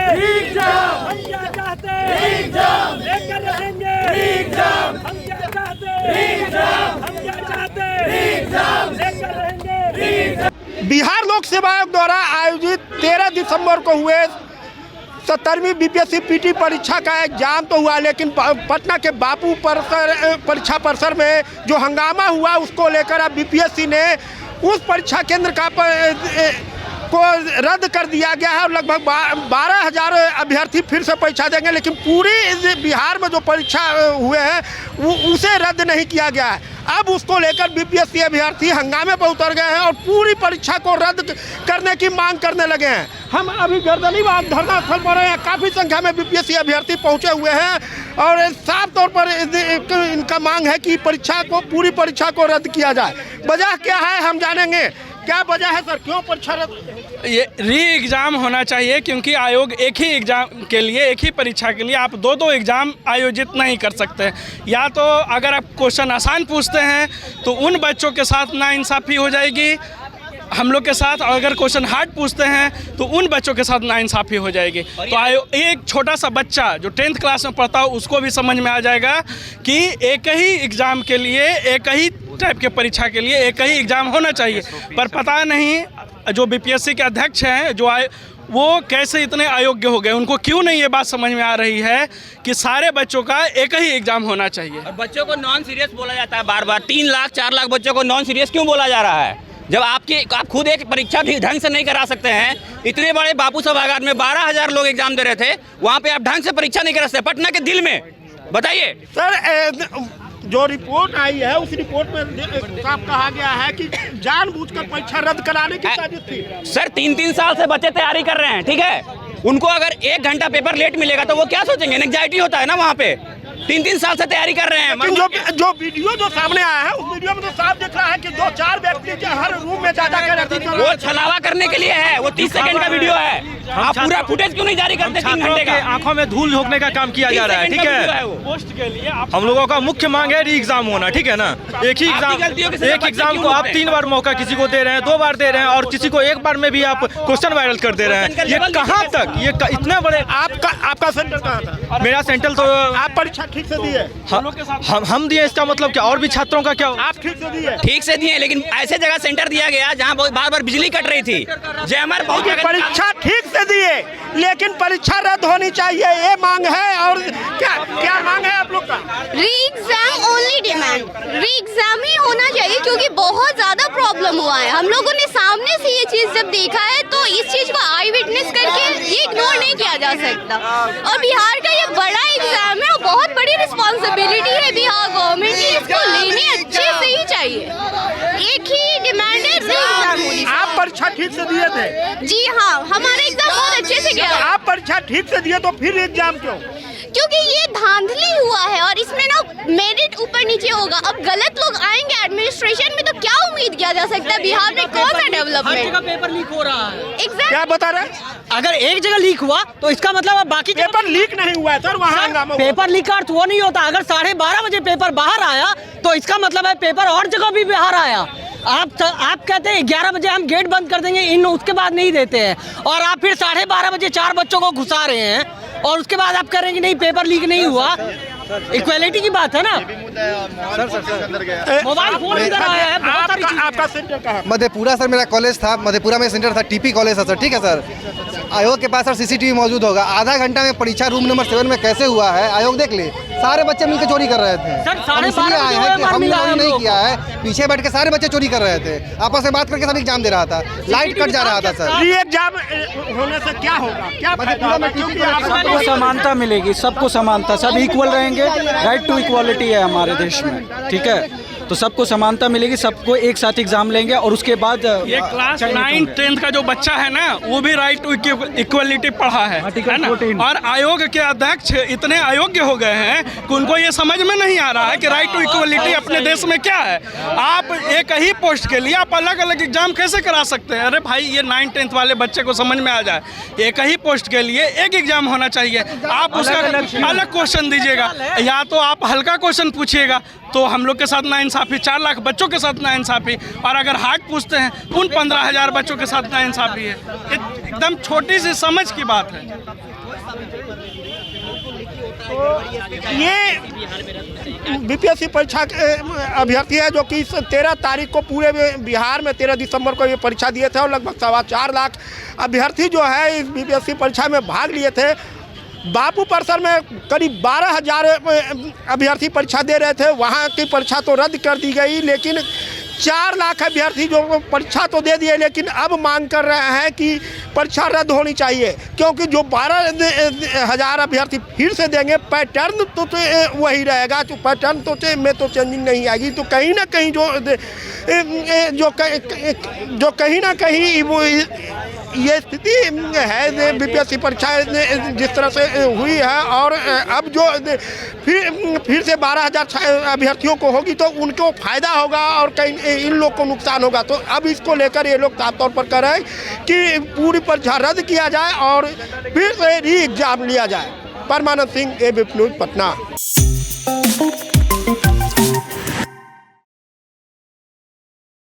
हम क्या चाहते लेकर रहेंगे, हम क्या चाहते लेकर रहेंगे। बिहार लोक सेवा आयोग द्वारा आयोजित 13 दिसंबर को हुए 70वीं बीपीएससी पीटी परीक्षा का एग्जाम तो हुआ, लेकिन पटना के बापू परीक्षा परिसर में जो हंगामा हुआ उसको लेकर अब बीपीएससी ने उस परीक्षा केंद्र को रद्द कर दिया गया है और लगभग 12,000 अभ्यर्थी फिर से परीक्षा देंगे। लेकिन पूरी बिहार में जो परीक्षा हुए हैं उसे रद्द नहीं किया गया है। अब उसको लेकर बीपीएससी अभ्यर्थी हंगामे पर उतर गए हैं और पूरी परीक्षा को रद्द करने की मांग करने लगे हैं। हम अभी गर्दनीबाग धरना स्थल पर हैं, काफ़ी संख्या में बीपीएससी अभ्यर्थी पहुंचे हुए हैं और साफ तौर पर इनका मांग है कि पूरी परीक्षा को रद्द किया जाए। वजह क्या है हम जानेंगे। क्या वजह है सर, क्यों परीक्षा रद्द? ये री एग्ज़ाम होना चाहिए, क्योंकि आयोग एक ही एग्ज़ाम के लिए, एक ही परीक्षा के लिए आप दो एग्ज़ाम आयोजित नहीं कर सकते। या तो अगर आप क्वेश्चन आसान पूछते हैं तो उन बच्चों के साथ नाइंसाफ़ी हो जाएगी हम लोग के साथ, और अगर क्वेश्चन हार्ड पूछते हैं तो उन बच्चों के साथ नाइंसाफ़ी हो जाएगी। तो आयोग एक छोटा सा बच्चा जो 10th क्लास में पढ़ता हो उसको भी समझ में आ जाएगा कि एक ही एग्ज़ाम के लिए, एक ही टाइप के परीक्षा के लिए एक ही एग्ज़ाम होना चाहिए। पर पता नहीं जो बीपीएससी के अध्यक्ष हैं वो कैसे इतने अयोग्य हो गए, उनको क्यों नहीं ये बात समझ में आ रही है कि सारे बच्चों का एक ही एग्ज़ाम होना चाहिए। और बच्चों को नॉन सीरियस बोला जाता है बार बार। 3 लाख 4 लाख बच्चों को नॉन सीरियस क्यों बोला जा रहा है, जब आप खुद एक परीक्षा ढंग से नहीं करा सकते हैं। इतने बड़े बापू सभागार में 12,000 लोग एग्जाम दे रहे थे, वहाँ पे आप ढंग से परीक्षा नहीं करा सकते, पटना के दिल में। बताइए सर, जो रिपोर्ट आई है उस रिपोर्ट में साफ कहा गया है कि जानबूझकर परीक्षा रद्द कराने की साजिश थी। सर 3-3 साल से बच्चे तैयारी कर रहे हैं, ठीक है। उनको अगर 1 घंटा पेपर लेट मिलेगा तो वो क्या सोचेंगे, एंग्जाइटी होता है ना वहाँ पे। 3-3 साल से तैयारी कर रहे हैं। लेकिन जो वीडियो जो सामने आया है उस वीडियो में तो साफ दिख रहा है कि 2-4 व्यक्ति हर रूम में जा कर वो छलावा करने के लिए है। वो 30 सेकंड का वीडियो है। आप पूरा फुटेज क्यों नहीं जारी करते? 3 घंटे का आंखों में धूल झोंकने का काम किया जा रहा है, ठीक है। पोस्ट के लिए हम लोगों का मुख्य मांग है री एग्जाम होना, ठीक है ना। एक ही एग्जाम को आप 3 बार मौका किसी को दे रहे हैं, 2 बार दे रहे हैं और किसी को 1 बार में भी आप क्वेश्चन वायरल कर दे रहे हैं। ये कहाँ तक, ये इतने बड़े। आपका सेंटर कहाँ था? मेरा सेंटर तो आप परीक्षा ठीक से दिए? हम दिए, इसका मतलब क्या? और भी छात्रों का क्या? आप ठीक से दिए? ठीक से दिए, लेकिन ऐसे जगह सेंटर दिया गया जहाँ बार बार बिजली कट रही थी। जयमर परीक्षा ठीक से दिए लेकिन परीक्षा रद्द होनी चाहिए, ये मांग है। और क्या मांग है आप लोग का? Re exam only demand, re exam ही होना चाहिए, क्योंकि बहुत ज्यादा प्रॉब्लम हुआ है। हम लोगों ने सामने से ये चीज जब देखा है तो इस चीज को आई विटनेस करके ये इग्नोर नहीं किया जा सकता। और बिहार का ये बड़ा एग्जाम है और बहुत बड़ी रिस्पॉन्सिबिलिटी है बिहार गवर्नमेंट की, इसको लेने अच्छे से ही चाहिए। एक ही डिमांड है, री एग्जाम होनी। आप परीक्षा ठीक से दिए थे? जी हाँ, हमारा एग्जाम बहुत अच्छे से गया। आप परीक्षा ठीक से दिए तो फिर एग्जाम क्यों? क्योंकि ये धांधली हुआ है और इसमें ना मेरिट ऊपर नीचे होगा। अब गलत लोग आएंगे एडमिनिस्ट्रेशन में तो क्या उम्मीद किया जा सकता है? बिहार में कौन सा डेवलपमेंट? हर जगह पेपर लीक हो रहा है। एग्जैक्ट क्या बता रहे हैं? अगर एक जगह लीक हुआ तो इसका मतलब अब बाकी पेपर लीक नहीं हुआ है सर, वहाँ पेपर लीक का अर्थ वो नहीं होता। अगर 12:30 बजे पेपर बाहर आया तो इसका मतलब है पेपर और जगह भी बाहर आया। आप कहते हैं 11 बजे हम गेट बंद कर देंगे, उसके बाद नहीं देते हैं, और आप फिर 12:30 बजे 4 बच्चों को घुसा रहे हैं और उसके बाद आप कह रहे हैं कि नहीं पेपर लीक नहीं हुआ। इक्वालिटी की बात है ना। मोबाइल फोन इधर आया है। आपका सेंटर कहाँ? मधेपुरा सर, मेरा कॉलेज था मधेपुरा में, सेंटर था टीपी कॉलेज था सर, ठीक है सर। आयोग के पास सर सीसीटीवी मौजूद होगा। आधा घंटा में परीक्षा रूम नंबर 7 में कैसे हुआ है आयोग देख ले। सारे बच्चे मिलकर चोरी कर रहे थे। सर, हम इसलिए आए हैं कि हमने नहीं किया है, पीछे बैठ के सारे बच्चे चोरी कर रहे थे, आपस में बात करके सब एग्जाम दे रहा था, लाइट कट जा रहा था सर। री एग्जाम होने से क्या होगा? क्या सबको समानता मिलेगी, सबको समानता, सब इक्वल रहेंगे। राइट टू इक्वालिटी है हमारे देश में, ठीक है। तो सबको समानता मिलेगी, सबको एक साथ एग्जाम लेंगे और उसके बाद ये क्लास 9, 10th का जो बच्चा है ना वो भी राइट टू इक्वलिटी पढ़ा है ना। और आयोग के अध्यक्ष इतने अयोग्य हो गए हैं कि उनको ये समझ में नहीं आ रहा है कि राइट टू इक्वलिटी अपने देश में क्या है। आप एक ही पोस्ट के लिए आप अलग अलग एग्जाम कैसे करा सकते हैं? अरे भाई, ये 9, 10th वाले बच्चे को समझ में आ जाए, एक ही पोस्ट के लिए एक एग्जाम होना चाहिए। आप उसका अलग क्वेश्चन दीजिएगा, या तो आप हल्का क्वेश्चन पूछिएगा तो हम लोग के साथ नाइंसाफी नाइंसाफ़ी, 4 लाख बच्चों के साथ नाइंसाफ़ी, और अगर हार्ट पूछते हैं उन 15,000 बच्चों के साथ नाइंसाफ़ी है। एकदम छोटी सी समझ की बात है। ये बीपीएससी परीक्षा के अभ्यर्थी है जो कि 13 तारीख को पूरे बिहार में 13 दिसंबर को ये परीक्षा दिए थे और लगभग 4.25 लाख अभ्यर्थी जो है इस बीपीएससी परीक्षा में भाग लिए थे। बापू परिसर में करीब 12,000 अभ्यर्थी परीक्षा दे रहे थे, वहाँ की परीक्षा तो रद्द कर दी गई, लेकिन 4 लाख अभ्यर्थी जो परीक्षा तो दे दिए लेकिन अब मांग कर रहे हैं कि परीक्षा रद्द होनी चाहिए, क्योंकि जो 12,000 अभ्यर्थी फिर से देंगे पैटर्न तो वही रहेगा, तो पैटर्न तो में तो चेंजिंग नहीं आएगी। तो कहीं ना कहीं जो कहीं ना कहीं ये स्थिति है बीपीएससी परीक्षा जिस तरह से हुई है, और अब जो फिर से 12,000 अभ्यर्थियों को होगी तो उनको फ़ायदा होगा और कहीं इन लोग को नुकसान होगा। तो अब इसको लेकर ये लोग साफ तौर पर कह रहे हैं कि पूरी परीक्षा रद्द किया जाए और फिर से री एग्ज़ाम लिया जाए। परमानंद सिंह, एबीपी न्यूज़, पटना।